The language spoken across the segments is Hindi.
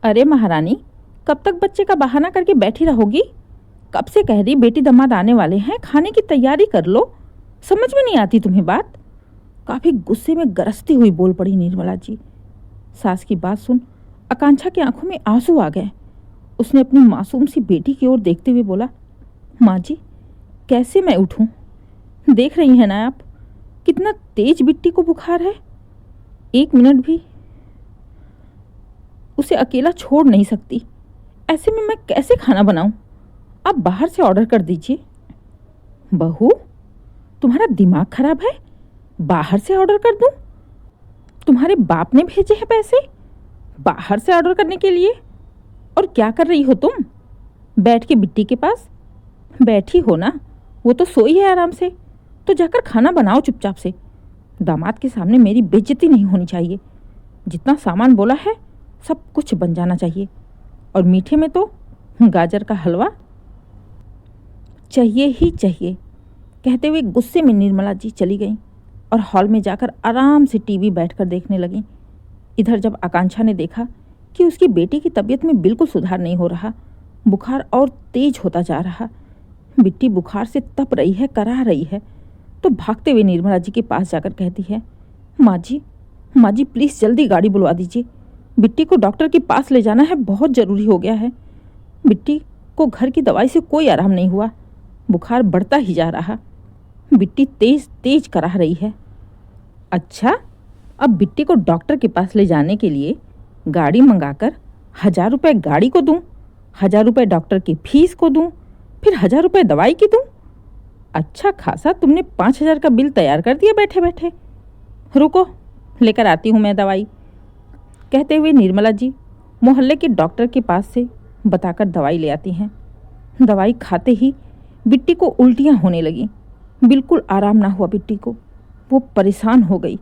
अरे महारानी, कब तक बच्चे का बहाना करके बैठी रहोगी? कब से कह रही बेटी दामाद आने वाले हैं, खाने की तैयारी कर लो। समझ में नहीं आती तुम्हें बात? काफी गुस्से में गरजती हुई बोल पड़ी निर्मला जी। सास की बात सुन आकांक्षा की आंखों में आंसू आ गए। उसने अपनी मासूम सी बेटी की ओर देखते हुए बोला, माँ जी कैसे मैं उठूं? देख रही हैं ना आप कितना तेज बिट्टी को बुखार है। 1 मिनट भी उसे अकेला छोड़ नहीं सकती। ऐसे में मैं कैसे खाना बनाऊं? आप बाहर से ऑर्डर कर दीजिए। बहू, तुम्हारा दिमाग खराब है? बाहर से ऑर्डर कर दूं? तुम्हारे बाप ने भेजे हैं पैसे बाहर से ऑर्डर करने के लिए? और क्या कर रही हो तुम? बैठ के बिट्टी के पास बैठी हो ना? वो तो सोई है आराम से, तो जाकर खाना बनाओ चुपचाप से। दामाद के सामने मेरी बेइज्जती नहीं होनी चाहिए। जितना सामान बोला है सब कुछ बन जाना चाहिए। और मीठे में तो गाजर का हलवा चाहिए ही चाहिए। कहते हुए गुस्से में निर्मला जी चली गईं और हॉल में जाकर आराम से टीवी बैठकर देखने लगीं। इधर जब आकांक्षा ने देखा कि उसकी बेटी की तबीयत में बिल्कुल सुधार नहीं हो रहा, बुखार और तेज होता जा रहा, बिट्टी बुखार से तप रही है, कराह रही है, तो भागते हुए निर्मला जी के पास जाकर कहती है, माँ जी प्लीज़ जल्दी गाड़ी बुलवा दीजिए। बिट्टी को डॉक्टर के पास ले जाना है, बहुत ज़रूरी हो गया है। बिट्टी को घर की दवाई से कोई आराम नहीं हुआ, बुखार बढ़ता ही जा रहा, बिट्टी तेज तेज कराह रही है। अच्छा, अब बिट्टी को डॉक्टर के पास ले जाने के लिए गाड़ी मंगाकर 1000 रुपये गाड़ी को दूं, 1000 रुपये डॉक्टर की फीस को दूं, फिर 1000 रुपये दवाई की दूं। अच्छा खासा तुमने 5000 का बिल तैयार कर दिया बैठे बैठे। रुको, लेकर आती हूँ मैं दवाई। कहते हुए निर्मला जी मोहल्ले के डॉक्टर के पास से बताकर दवाई ले आती हैं। दवाई खाते ही बिट्टी को उल्टियाँ होने लगीं। बिल्कुल आराम ना हुआ बिट्टी को। वो परेशान हो गई।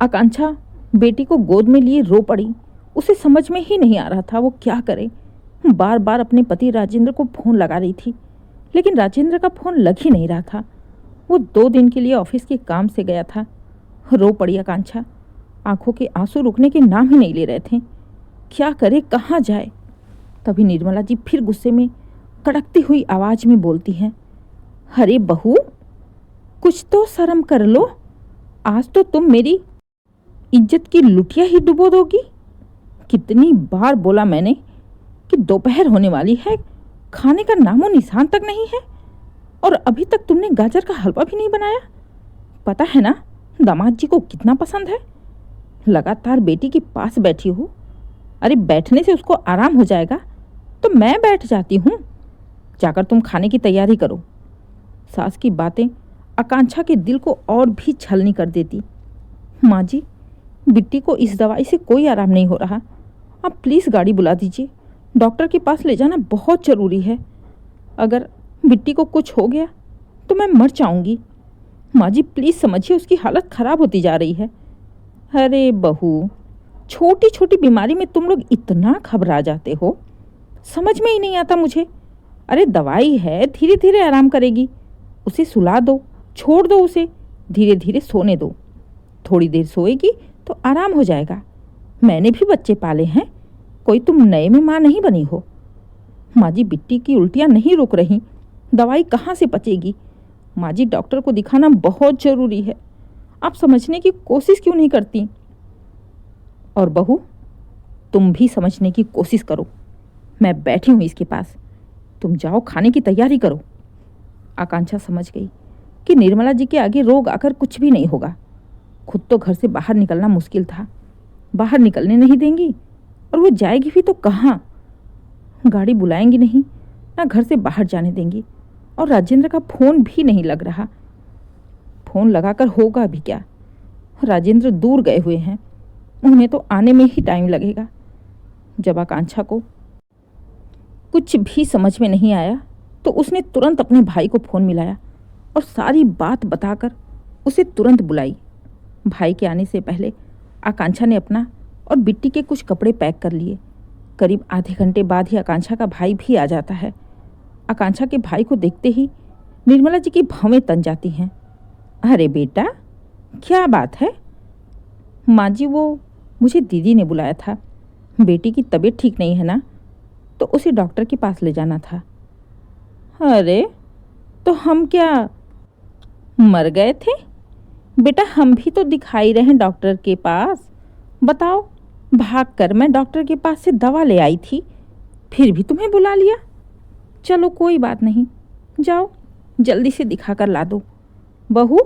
आकांक्षा बेटी को गोद में लिए रो पड़ी। उसे समझ में ही नहीं आ रहा था वो क्या करे। बार बार अपने पति राजेंद्र को फ़ोन लगा रही थी, लेकिन राजेंद्र का फ़ोन लग ही नहीं रहा था। वो 2 दिन के लिए ऑफिस के काम से गया था। रो पड़ी आकांक्षा। आंखों के आंसू रुकने के नाम ही नहीं ले रहे थे। क्या करे, कहाँ जाए? तभी निर्मला जी फिर गुस्से में कड़कती हुई आवाज में बोलती हैं, अरे बहू, कुछ तो शर्म कर लो। आज तो तुम मेरी इज्जत की लुटिया ही डुबो दोगी। कितनी बार बोला मैंने कि दोपहर होने वाली है, खाने का नामो निशान तक नहीं है, और अभी तक तुमने गाजर का हलवा भी नहीं बनाया। पता है ना दामाद जी को कितना पसंद है। लगातार बेटी के पास बैठी हूँ। अरे बैठने से उसको आराम हो जाएगा तो मैं बैठ जाती हूँ। जाकर तुम खाने की तैयारी करो। सास की बातें आकांक्षा के दिल को और भी छलनी कर देती। माँ जी, बिट्टी को इस दवाई से कोई आराम नहीं हो रहा। आप प्लीज़ गाड़ी बुला दीजिए। डॉक्टर के पास ले जाना बहुत ज़रूरी है। अगर बिट्टी को कुछ हो गया तो मैं मर जाऊंगी। माँ जी प्लीज़ समझिए, उसकी हालत ख़राब होती जा रही है। अरे बहू, छोटी छोटी बीमारी में तुम लोग इतना घबरा जाते हो, समझ में ही नहीं आता मुझे। अरे दवाई है, धीरे धीरे आराम करेगी। उसे सुला दो, छोड़ दो उसे, धीरे धीरे सोने दो। थोड़ी देर सोएगी तो आराम हो जाएगा। मैंने भी बच्चे पाले हैं, कोई तुम नए में माँ नहीं बनी हो। माँ जी बिट्टी की उल्टियाँ नहीं रुक रही, दवाई कहाँ से पचेगी? माँ जी डॉक्टर को दिखाना बहुत ज़रूरी है। आप समझने की कोशिश क्यों नहीं करती? और बहू, तुम भी समझने की कोशिश करो। मैं बैठी हूँ इसके पास, तुम जाओ खाने की तैयारी करो। आकांक्षा समझ गई कि निर्मला जी के आगे रोग आकर कुछ भी नहीं होगा। खुद तो घर से बाहर निकलना मुश्किल था, बाहर निकलने नहीं देंगी, और वो जाएगी भी तो कहाँ? गाड़ी बुलाएंगी नहीं, ना घर से बाहर जाने देंगी। और राजेंद्र का फ़ोन भी नहीं लग रहा। फ़ोन लगाकर होगा भी क्या? राजेंद्र दूर गए हुए हैं, उन्हें तो आने में ही टाइम लगेगा। जब आकांक्षा को कुछ भी समझ में नहीं आया तो उसने तुरंत अपने भाई को फ़ोन मिलाया और सारी बात बताकर उसे तुरंत बुलाई। भाई के आने से पहले आकांक्षा ने अपना और बिट्टी के कुछ कपड़े पैक कर लिए। करीब आधे घंटे बाद ही आकांक्षा का भाई भी आ जाता है। आकांक्षा के भाई को देखते ही निर्मला जी की भवें तन जाती हैं। अरे बेटा, क्या बात है? माँ जी, वो मुझे दीदी ने बुलाया था, बेटी की तबीयत ठीक नहीं है ना, तो उसे डॉक्टर के पास ले जाना था। अरे तो हम क्या मर गए थे? बेटा हम भी तो दिखाई रहे हैं डॉक्टर के पास। बताओ, भाग कर मैं डॉक्टर के पास से दवा ले आई थी, फिर भी तुम्हें बुला लिया। चलो कोई बात नहीं, जाओ जल्दी से दिखा कर ला दो। बहू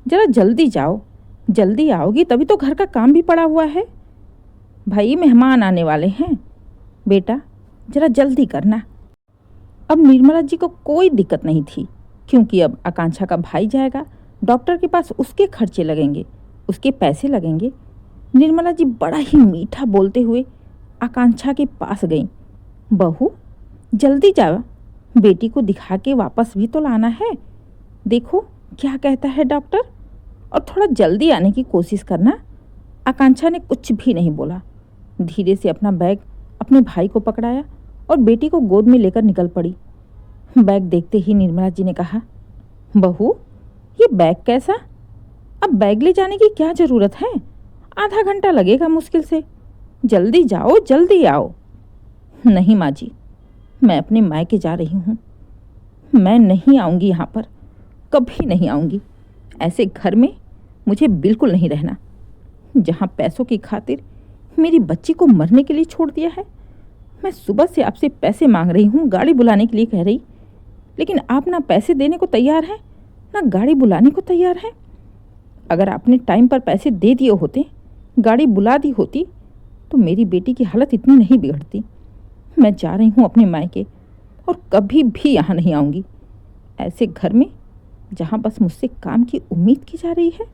जरा जल्दी जाओ, जल्दी आओगी तभी तो घर का काम भी पड़ा हुआ है। भाई मेहमान आने वाले हैं। बेटा जरा जल्दी करना। अब निर्मला जी को कोई दिक्कत नहीं थी, क्योंकि अब आकांक्षा का भाई जाएगा डॉक्टर के पास, उसके खर्चे लगेंगे, उसके पैसे लगेंगे। निर्मला जी बड़ा ही मीठा बोलते हुए आकांक्षा के पास गई। बहू जल्दी जाओ, बेटी को दिखा के वापस भी तो लाना है। देखो क्या कहता है डॉक्टर, और थोड़ा जल्दी आने की कोशिश करना। आकांक्षा ने कुछ भी नहीं बोला, धीरे से अपना बैग अपने भाई को पकड़ाया और बेटी को गोद में लेकर निकल पड़ी। बैग देखते ही निर्मला जी ने कहा, बहू ये बैग कैसा? अब बैग ले जाने की क्या ज़रूरत है? आधा घंटा लगेगा मुश्किल से। जल्दी जाओ, जल्दी आओ। नहीं माँ जी, मैं अपने मायके जा रही हूँ। मैं नहीं आऊँगी यहाँ पर, कभी नहीं आऊँगी। ऐसे घर में मुझे बिल्कुल नहीं रहना, जहाँ पैसों की खातिर मेरी बच्ची को मरने के लिए छोड़ दिया है। मैं सुबह से आपसे पैसे मांग रही हूँ, गाड़ी बुलाने के लिए कह रही, लेकिन आप ना पैसे देने को तैयार हैं, ना गाड़ी बुलाने को तैयार हैं। अगर आपने टाइम पर पैसे दे दिए होते, गाड़ी बुला दी होती, तो मेरी बेटी की हालत इतनी नहीं बिगड़ती। मैं जा रही हूँ अपने मायके और कभी भी यहाँ नहीं आऊँगी, ऐसे घर में जहाँ बस मुझसे काम की उम्मीद की जा रही है।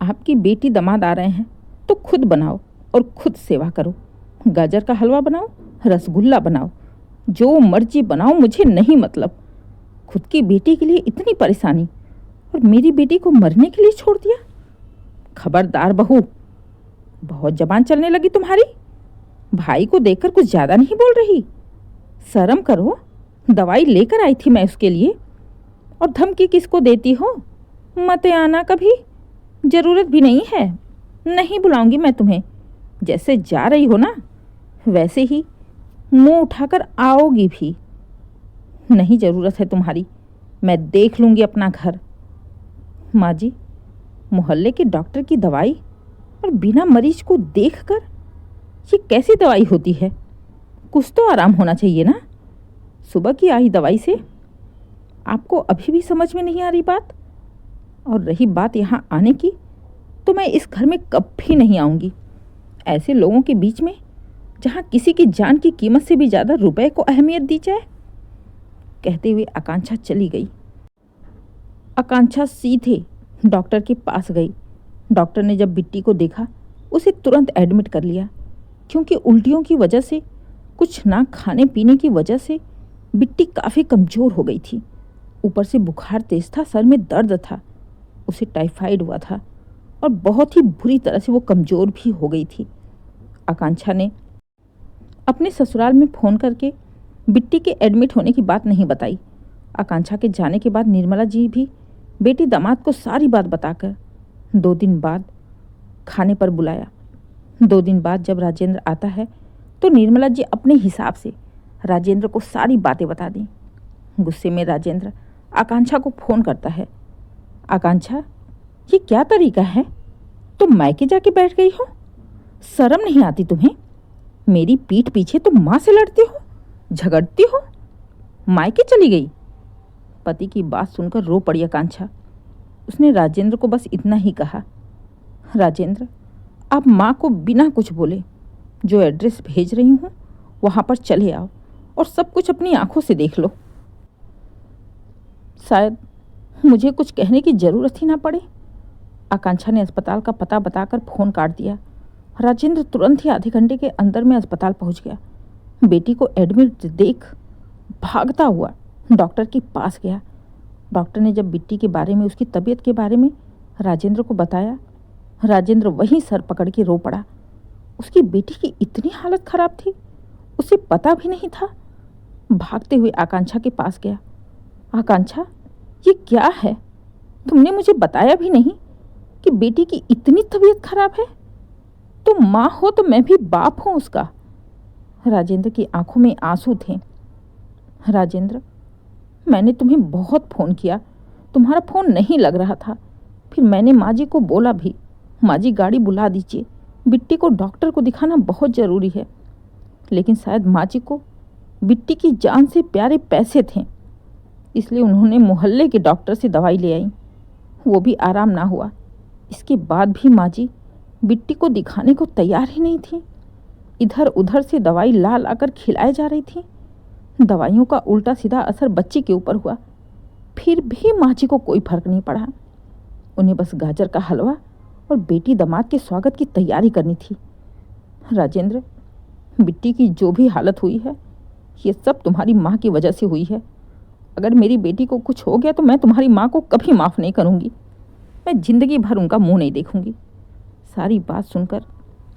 आपकी बेटी दामाद आ रहे हैं तो खुद बनाओ और खुद सेवा करो। गाजर का हलवा बनाओ, रसगुल्ला बनाओ, जो मर्जी बनाओ, मुझे नहीं मतलब। खुद की बेटी के लिए इतनी परेशानी और मेरी बेटी को मरने के लिए छोड़ दिया। खबरदार बहू, बहुत जबान चलने लगी तुम्हारी। भाई को देखकर कुछ ज़्यादा नहीं बोल रही? शर्म करो, दवाई लेकर आई थी मैं उसके लिए, और धमकी किसको देती हो? मत आना कभी, ज़रूरत भी नहीं है। नहीं बुलाऊंगी मैं तुम्हें। जैसे जा रही हो ना, वैसे ही मुंह उठाकर आओगी भी। नहीं ज़रूरत है तुम्हारी, मैं देख लूँगी अपना घर। माँ जी, मोहल्ले के डॉक्टर की दवाई और बिना मरीज को देखकर ये कैसी दवाई होती है? कुछ तो आराम होना चाहिए ना। सुबह की आई दवाई से आपको अभी भी समझ में नहीं आ रही बात? और रही बात यहाँ आने की, तो मैं इस घर में कभी नहीं आऊँगी, ऐसे लोगों के बीच में जहाँ किसी की जान की कीमत से भी ज़्यादा रुपए को अहमियत दी जाए। कहते हुए आकांक्षा चली गई। आकांक्षा सीधे डॉक्टर के पास गई। डॉक्टर ने जब बिट्टी को देखा, उसे तुरंत एडमिट कर लिया, क्योंकि उल्टियों की वजह से, कुछ ना खाने पीने की वजह से बिट्टी काफ़ी कमज़ोर हो गई थी। ऊपर से बुखार तेज था, सर में दर्द था, उसे टाइफाइड हुआ था और बहुत ही बुरी तरह से वो कमज़ोर भी हो गई थी। आकांक्षा ने अपने ससुराल में फ़ोन करके बिट्टी के एडमिट होने की बात नहीं बताई। आकांक्षा के जाने के बाद निर्मला जी भी बेटी दामाद को सारी बात बताकर 2 दिन बाद खाने पर बुलाया। 2 दिन बाद जब राजेंद्र आता है तो निर्मला जी अपने हिसाब से राजेंद्र को सारी बातें बता दी। गुस्से में राजेंद्र आकांक्षा को फ़ोन करता है। आकांक्षा, ये क्या तरीका है? तुम मायके जाके बैठ गई हो? शर्म नहीं आती तुम्हें? मेरी पीठ पीछे तुम माँ से लड़ती हो, झगड़ती हो, मायके चली गई। पति की बात सुनकर रो पड़ी आकांक्षा। उसने राजेंद्र को बस इतना ही कहा, राजेंद्र, आप माँ को बिना कुछ बोले जो एड्रेस भेज रही हूँ वहाँ पर चले आओ और सब कुछ अपनी आंखों से देख लो। शायद मुझे कुछ कहने की ज़रूरत ही ना पड़े। आकांक्षा ने अस्पताल का पता बताकर फ़ोन काट दिया। राजेंद्र तुरंत ही आधे घंटे के अंदर में अस्पताल पहुंच गया। बेटी को एडमिट देख भागता हुआ डॉक्टर के पास गया। डॉक्टर ने जब बिट्टी के बारे में, उसकी तबीयत के बारे में राजेंद्र को बताया, राजेंद्र वहीं सर पकड़ के रो पड़ा। उसकी बेटी की इतनी हालत ख़राब थी, उसे पता भी नहीं था। भागते हुए आकांक्षा के पास गया। आकांक्षा, ये क्या है? तुमने मुझे बताया भी नहीं कि बेटी की इतनी तबीयत खराब है। तुम माँ हो तो मैं भी बाप हूं उसका। राजेंद्र की आंखों में आंसू थे। राजेंद्र, मैंने तुम्हें बहुत फ़ोन किया, तुम्हारा फ़ोन नहीं लग रहा था। फिर मैंने माँ जी को बोला भी, माँ जी गाड़ी बुला दीजिए, बिट्टी को डॉक्टर को दिखाना बहुत ज़रूरी है। लेकिन शायद माँ जी को बिट्टी की जान से प्यारे पैसे थे, इसलिए उन्होंने मोहल्ले के डॉक्टर से दवाई ले आई। वो भी आराम ना हुआ। इसके बाद भी माँ जी बिट्टी को दिखाने को तैयार ही नहीं थी। इधर उधर से दवाई ला लाकर खिलाई जा रही थी। दवाइयों का उल्टा सीधा असर बच्ची के ऊपर हुआ। फिर भी माँ जी को कोई फर्क नहीं पड़ा। उन्हें बस गाजर का हलवा और बेटी दामाद के स्वागत की तैयारी करनी थी। राजेंद्र, बिट्टी की जो भी हालत हुई है, ये सब तुम्हारी माँ की वजह से हुई है। अगर मेरी बेटी को कुछ हो गया तो मैं तुम्हारी माँ को कभी माफ़ नहीं करूँगी। मैं जिंदगी भर उनका मुंह नहीं देखूंगी। सारी बात सुनकर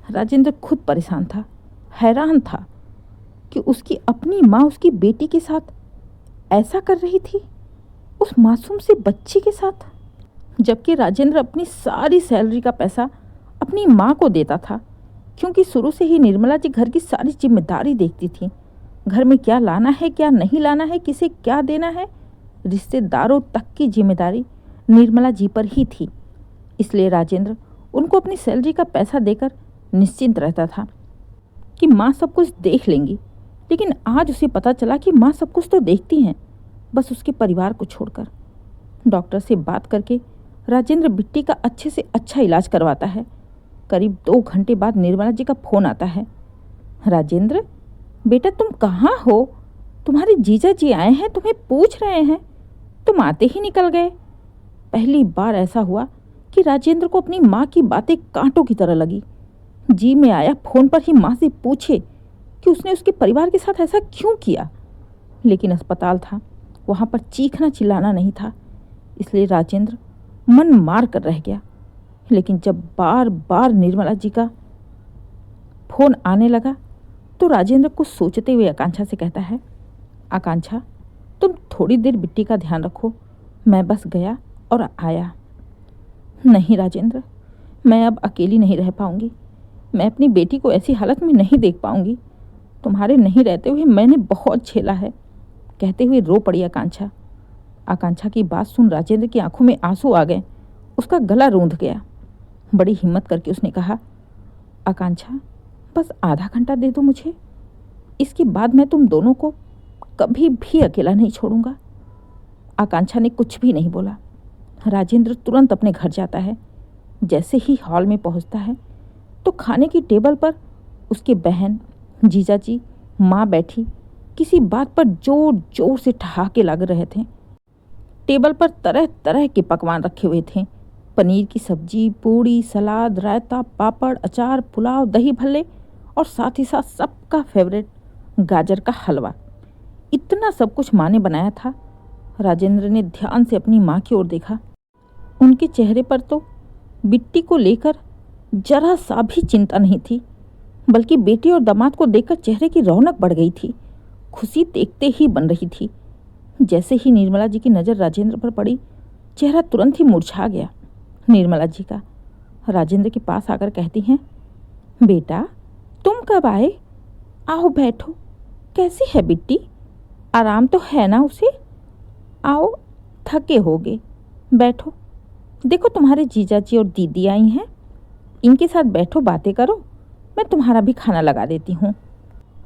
राजेंद्र खुद परेशान था, हैरान था कि उसकी अपनी माँ उसकी बेटी के साथ ऐसा कर रही थी, उस मासूम से बच्ची के साथ। जबकि राजेंद्र अपनी सारी सैलरी का पैसा अपनी माँ को देता था, क्योंकि शुरू से ही निर्मला जी घर की सारी जिम्मेदारी देखती थी। घर में क्या लाना है, क्या नहीं लाना है, किसे क्या देना है, रिश्तेदारों तक की जिम्मेदारी निर्मला जी पर ही थी। इसलिए राजेंद्र उनको अपनी सैलरी का पैसा देकर निश्चिंत रहता था कि माँ सब कुछ देख लेंगी। लेकिन आज उसे पता चला कि माँ सब कुछ तो देखती हैं, बस उसके परिवार को छोड़कर। डॉक्टर से बात करके राजेंद्र बिट्टी का अच्छे से अच्छा इलाज करवाता है। करीब 2 घंटे बाद निर्मला जी का फ़ोन आता है। राजेंद्र, बेटा तुम कहाँ हो? तुम्हारे जीजा जी आए हैं, तुम्हें पूछ रहे हैं, तुम आते ही निकल गए। पहली बार ऐसा हुआ कि राजेंद्र को अपनी माँ की बातें कांटों की तरह लगी। जी में आया फ़ोन पर ही माँ से पूछे कि उसने उसके परिवार के साथ ऐसा क्यों किया। लेकिन अस्पताल था, वहाँ पर चीखना चिल्लाना नहीं था, इसलिए राजेंद्र मन मार कर रह गया। लेकिन जब बार बार निर्मला जी का फ़ोन आने लगा तो राजेंद्र कुछ सोचते हुए आकांक्षा से कहता है, आकांक्षा तुम थोड़ी देर बिट्टी का ध्यान रखो, मैं बस गया और आया। नहीं राजेंद्र, मैं अब अकेली नहीं रह पाऊंगी। मैं अपनी बेटी को ऐसी हालत में नहीं देख पाऊंगी। तुम्हारे नहीं रहते हुए मैंने बहुत झेला है, कहते हुए रो पड़ी आकांक्षा। आकांक्षा की बात सुन राजेंद्र की आंखों में आंसू आ गए। उसका गला रूंध गया। बड़ी हिम्मत करके उसने कहा, आकांक्षा बस आधा घंटा दे दो मुझे, इसके बाद मैं तुम दोनों को कभी भी अकेला नहीं छोड़ूंगा। आकांक्षा ने कुछ भी नहीं बोला। राजेंद्र तुरंत अपने घर जाता है। जैसे ही हॉल में पहुंचता है तो खाने की टेबल पर उसके बहन, जीजाजी, माँ बैठी किसी बात पर जोर जोर से ठहाके लग रहे थे। टेबल पर तरह तरह के पकवान रखे हुए थे। पनीर की सब्जी, पूड़ी, सलाद, रायता, पापड़, अचार, पुलाव, दही भल्ले और साथ ही साथ सबका फेवरेट गाजर का हलवा। इतना सब कुछ माँ ने बनाया था। राजेंद्र ने ध्यान से अपनी माँ की ओर देखा। उनके चेहरे पर तो बिट्टी को लेकर जरा सा भी चिंता नहीं थी, बल्कि बेटी और दामाद को देखकर चेहरे की रौनक बढ़ गई थी। खुशी देखते ही बन रही थी। जैसे ही निर्मला जी की नज़र राजेंद्र पर पड़ी, चेहरा तुरंत ही मुरझा गया। निर्मला जी का राजेंद्र के पास आकर कहती हैं, बेटा तुम कब आए? आओ बैठो। कैसी है बिट्टी? आराम तो है ना उसे? आओ, थके होगे, बैठो। देखो तुम्हारे जीजा जी और दीदी आई हैं, इनके साथ बैठो, बातें करो, मैं तुम्हारा भी खाना लगा देती हूँ।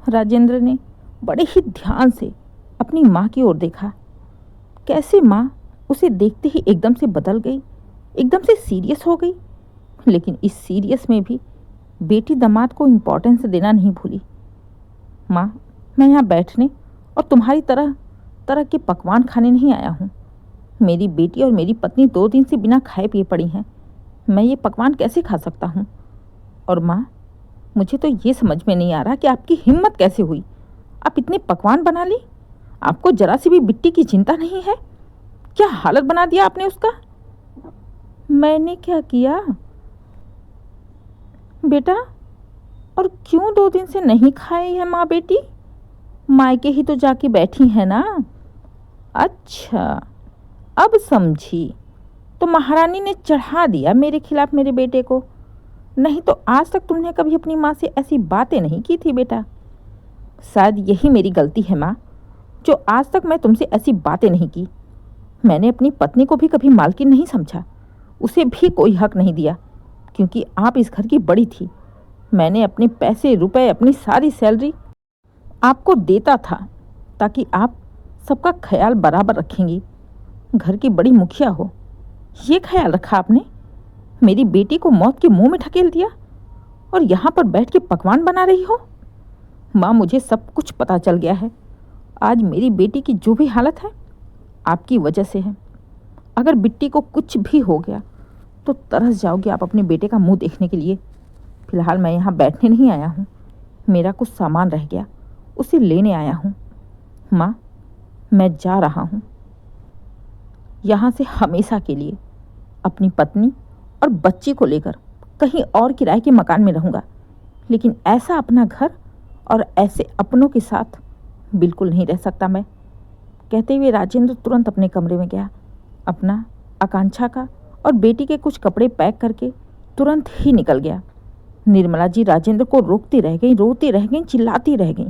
राजेंद्र ने बड़े ही ध्यान से अपनी माँ की ओर देखा। कैसे माँ उसे देखते ही एकदम से बदल गई, एकदम से सीरियस हो गई। लेकिन इस सीरियस में भी बेटी दामाद को इम्पोर्टेंस देना नहीं भूली। माँ, मैं यहाँ बैठने और तुम्हारी तरह तरह के पकवान खाने नहीं आया हूँ। मेरी बेटी और मेरी पत्नी 2 दिन से बिना खाए पिए पड़ी हैं। मैं ये पकवान कैसे खा सकता हूँ? और माँ, मुझे तो ये समझ में नहीं आ रहा कि आपकी हिम्मत कैसे हुई। आप इतने पकवान बना ली, आपको जरा सी भी बिट्टी की चिंता नहीं है? क्या हालत बना दिया आपने उसका? मैंने क्या किया बेटा? और क्यों 2 दिन से नहीं खाई है माँ बेटी? मायके ही तो जाके बैठी है ना। अच्छा, अब समझी। तो महारानी ने चढ़ा दिया मेरे खिलाफ मेरे बेटे को। नहीं तो आज तक तुमने कभी अपनी माँ से ऐसी बातें नहीं की थी बेटा। शायद यही मेरी गलती है माँ, जो आज तक मैं तुमसे ऐसी बातें नहीं की। मैंने अपनी पत्नी को भी कभी मालकिन नहीं समझा, उसे भी कोई हक नहीं दिया, क्योंकि आप इस घर की बड़ी थी। मैंने अपने पैसे रुपए, अपनी सारी सैलरी आपको देता था, ताकि आप सबका ख्याल बराबर रखेंगी, घर की बड़ी मुखिया हो। ये ख्याल रखा आपने? मेरी बेटी को मौत के मुंह में ढकेल दिया और यहाँ पर बैठ के पकवान बना रही हो। माँ, मुझे सब कुछ पता चल गया है। आज मेरी बेटी की जो भी हालत है आपकी वजह से है। अगर बिट्टी को कुछ भी हो गया तो तरस जाओगे आप अपने बेटे का मुंह देखने के लिए। फिलहाल मैं यहाँ बैठने नहीं आया हूँ, मेरा कुछ सामान रह गया, उसे लेने आया हूँ। माँ, मैं जा रहा हूँ यहाँ से हमेशा के लिए। अपनी पत्नी और बच्ची को लेकर कहीं और किराए के मकान में रहूँगा, लेकिन ऐसा अपना घर और ऐसे अपनों के साथ बिल्कुल नहीं रह सकता मैं। कहते हुए राजेंद्र तुरंत अपने कमरे में गया। अपना, आकांक्षा का और बेटी के कुछ कपड़े पैक करके तुरंत ही निकल गया। निर्मला जी राजेंद्र को रोकती रह गई, रोती रह गई, चिल्लाती रह गई,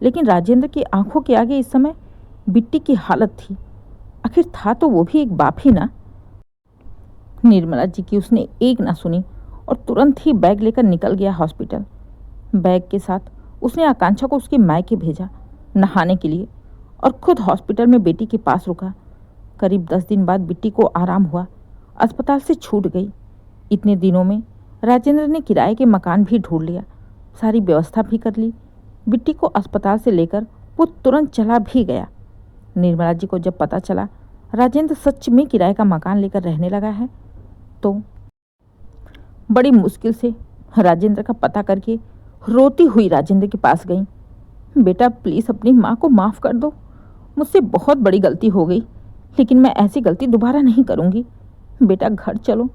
लेकिन राजेंद्र की आंखों के आगे इस समय बिट्टी की हालत थी। आखिर था तो वो भी एक बाप ही ना। निर्मला जी की उसने एक ना सुनी और तुरंत ही बैग लेकर निकल गया हॉस्पिटल। बैग के साथ उसने आकांक्षा को उसके मायके भेजा नहाने के लिए और खुद हॉस्पिटल में बेटी के पास रुका। करीब 10 दिन बाद बिट्टी को आराम हुआ, अस्पताल से छूट गई। इतने दिनों में राजेंद्र ने किराए के मकान भी ढूंढ लिया, सारी व्यवस्था भी कर ली। बिट्टी को अस्पताल से लेकर वो तुरंत चला भी गया। निर्मला जी को जब पता चला राजेंद्र सच में किराए का मकान लेकर रहने लगा है, तो बड़ी मुश्किल से राजेंद्र का पता करके रोती हुई राजेंद्र के पास गई। बेटा, प्लीज़ अपनी माँ को माफ़ कर दो, मुझसे बहुत बड़ी गलती हो गई, लेकिन मैं ऐसी गलती दोबारा नहीं करूँगी। बेटा, घर चलो,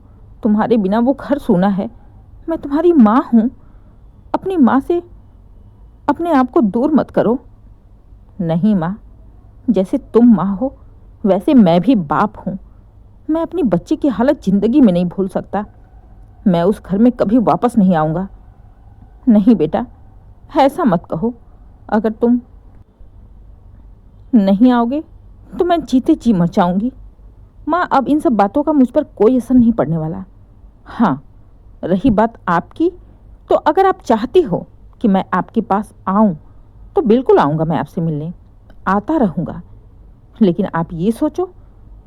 तुम्हारे बिना वो घर सूना है। मैं तुम्हारी माँ हूँ, अपनी माँ से अपने आप को दूर मत करो। नहीं माँ, जैसे तुम माँ हो वैसे मैं भी बाप हूँ। मैं अपनी बच्ची की हालत ज़िंदगी में नहीं भूल सकता। मैं उस घर में कभी वापस नहीं आऊँगा। नहीं बेटा, ऐसा मत कहो। अगर तुम नहीं आओगे तो मैं जीते जी मर जाऊँगी। माँ, अब इन सब बातों का मुझ पर कोई असर नहीं पड़ने वाला। हाँ, रही बात आपकी, तो अगर आप चाहती हो कि मैं आपके पास आऊँ तो बिल्कुल आऊँगा, मैं आपसे मिलने आता रहूँगा। लेकिन आप ये सोचो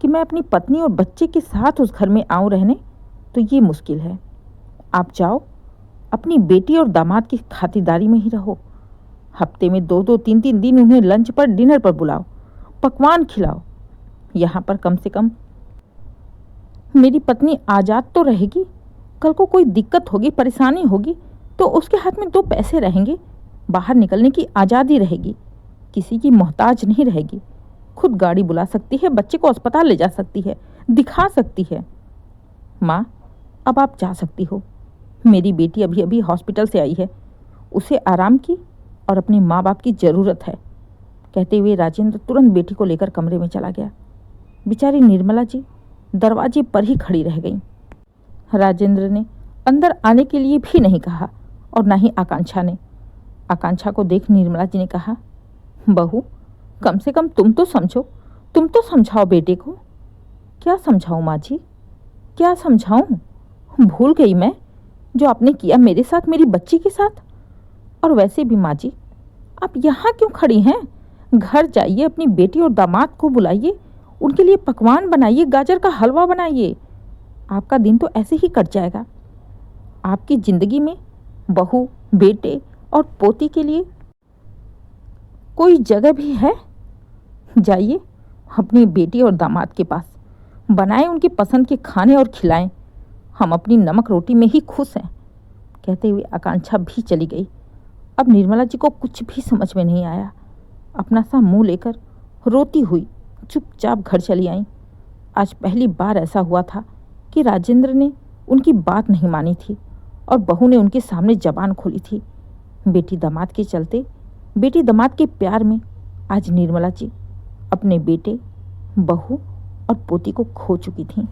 कि मैं अपनी पत्नी और बच्चे के साथ उस घर में आऊँ रहने, तो ये मुश्किल है। आप जाओ, अपनी बेटी और दामाद की खातिरदारी में ही रहो। हफ्ते में 2-2, 3-3 दिन उन्हें लंच पर, डिनर पर बुलाओ, पकवान खिलाओ। यहाँ पर कम से कम मेरी पत्नी आज़ाद तो रहेगी। कल को कोई दिक्कत होगी, परेशानी होगी, तो उसके हाथ में 2 पैसे रहेंगे, बाहर निकलने की आज़ादी रहेगी, किसी की मोहताज नहीं रहेगी। खुद गाड़ी बुला सकती है, बच्चे को अस्पताल ले जा सकती है, दिखा सकती है। माँ, अब आप जा सकती हो। मेरी बेटी अभी अभी हॉस्पिटल से आई है, उसे आराम की और अपने माँ बाप की ज़रूरत है। कहते हुए राजेंद्र तुरंत बेटी को लेकर कमरे में चला गया। बेचारी निर्मला जी दरवाजे पर ही खड़ी रह गई। राजेंद्र ने अंदर आने के लिए भी नहीं कहा और ना ही आकांक्षा ने। आकांक्षा को देख निर्मला जी ने कहा, बहू, कम से कम तुम तो समझो, तुम तो समझाओ बेटे को। क्या समझाऊं माँ जी, क्या समझाऊं? भूल गई मैं जो आपने किया मेरे साथ, मेरी बच्ची के साथ। और वैसे भी माँ जी, आप यहाँ क्यों खड़ी हैं? घर जाइए, अपनी बेटी और दामाद को बुलाइए, उनके लिए पकवान बनाइए, गाजर का हलवा बनाइए। आपका दिन तो ऐसे ही कट जाएगा। आपकी ज़िंदगी में बहू, बेटे और पोती के लिए कोई जगह भी है? जाइए अपनी बेटी और दामाद के पास, बनाएं उनकी पसंद के खाने और खिलाएं। हम अपनी नमक रोटी में ही खुश हैं। कहते हुए आकांक्षा भी चली गई। अब निर्मला जी को कुछ भी समझ में नहीं आया। अपना सा मुंह लेकर रोती हुई चुपचाप घर चली आई। आज पहली बार ऐसा हुआ था कि राजेंद्र ने उनकी बात नहीं मानी थी और बहू ने उनके सामने जबान खोली थी। बेटी दामाद के चलते, बेटी दामाद के प्यार में आज निर्मला जी अपने बेटे, बहू और पोती को खो चुकी थीं।